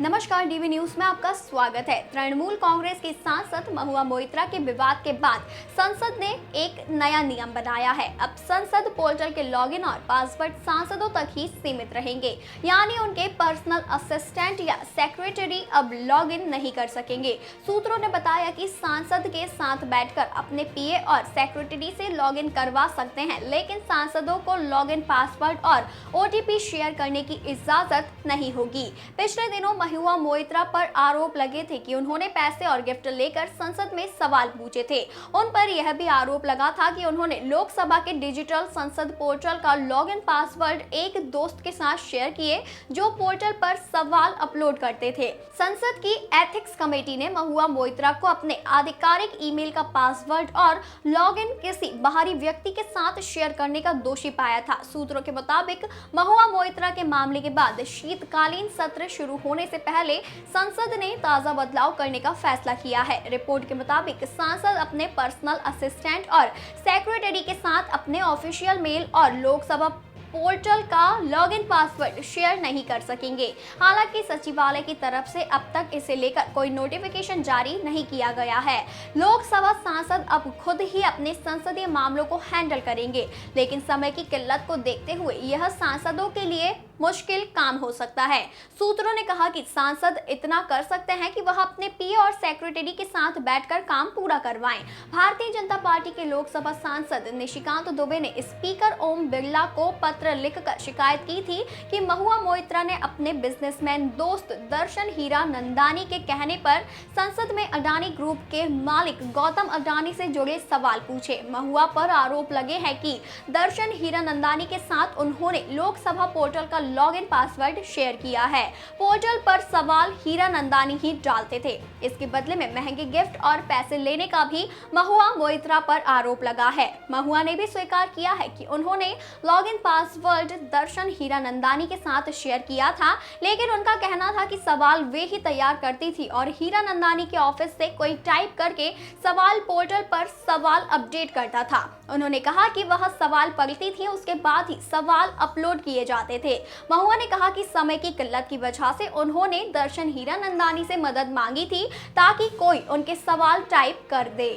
नमस्कार, DV news में आपका स्वागत है। तृणमूल कांग्रेस के सांसद महुआ मोइत्रा के विवाद के बाद संसद ने एक नया नियम बनाया है। अब संसद पोर्टल के लॉगिन और पासवर्ड सांसदों तक ही सीमित रहेंगे, यानी उनके पर्सनल असिस्टेंट या सेक्रेटरी अब लॉगिन नहीं कर सकेंगे। सूत्रों ने बताया कि सांसद के साथ बैठकर अपने पीए और सेक्रेटरी से लॉगिन करवा सकते हैं, लेकिन सांसदों को लॉगिन पासवर्ड और ओटीपी शेयर करने की इजाजत नहीं होगी। पिछले दिनों महुआ मोइत्रा पर आरोप लगे थे कि उन्होंने पैसे और गिफ्ट लेकर संसद में सवाल पूछे थे। उन पर यह भी आरोप लगा था कि उन्होंने लोकसभा के डिजिटल संसद पोर्टल का लॉगिन पासवर्ड एक दोस्त के साथ शेयर किए, जो पोर्टल पर सवाल अपलोड करते थे। संसद की एथिक्स कमेटी ने महुआ मोइत्रा को अपने आधिकारिक ईमेल का पासवर्ड और लॉगिन किसी बाहरी व्यक्ति के साथ शेयर करने का दोषी पाया था। सूत्रों के मुताबिक महुआ मोइत्रा के मामले के बाद शीतकालीन सत्र शुरू होने से पहले संसद ने ताजा बदलाव करने का फैसला किया है। रिपोर्ट के मुताबिक सांसद अपने पर्सनल असिस्टेंट और सेक्रेटरी के साथ अपने ऑफिशियल मेल और लोकसभा पोर्टल का लॉगिन पासवर्ड शेयर नहीं कर सकेंगे। हालांकि सचिवालय की तरफ से अब तक इसे लेकर कोई नोटिफिकेशन जारी नहीं किया गया है। लोकसभा सांसद अब खुद ही अपने संसदीय मामलों को हैंडल करेंगे, लेकिन समय की किल्लत को देखते हुए यह सांसदों के लिए मुश्किल काम हो सकता है। सूत्रों ने कहा कि सांसद इतना कर सकते हैं कि वह अपने पीए और सेक्रेटरी के साथ बैठकर काम पूरा करवाएं। भारतीय जनता पार्टी के लोकसभा सांसद निशिकांत दुबे ने स्पीकर ओम बिरला को पत्र लिखकर शिकायत की थी कि महुआ मोइत्रा ने अपने बिजनेसमैन दोस्त दर्शन हीरानंदानी के कहने पर संसद में अडानी ग्रुप के मालिक गौतम अडानी से जुड़े सवाल पूछे। महुआ पर आरोप लगे हैं कि दर्शन हीरानंदानी के साथ उन्होंने लोकसभा पोर्टल का लॉगिन पासवर्ड शेयर किया है। पोर्टल पर सवाल हीरानंदानी ही डालते थे। इसके बदले में महंगे गिफ्ट और पैसे लेने का भी महुआ मोइत्रा पर आरोप लगा है। महुआ ने भी स्वीकार किया है कि उन्होंने लॉगिन पासवर्ड दर्शन हीरानंदानी के साथ शेयर किया था, लेकिन उनका कहना था कि सवाल वे ही तैयार करती थी और हीरानंदानी के ऑफिस से कोई टाइप करके सवाल पोर्टल पर सवाल अपडेट करता था। उन्होंने कहा कि वह सवाल पढ़ती थी, उसके बाद ही सवाल अपलोड किए जाते थे। महुआ ने कहा कि समय की किल्लत की वजह से उन्होंने दर्शन हीरानंदानी से मदद मांगी थी ताकि कोई उनके सवाल टाइप कर दे।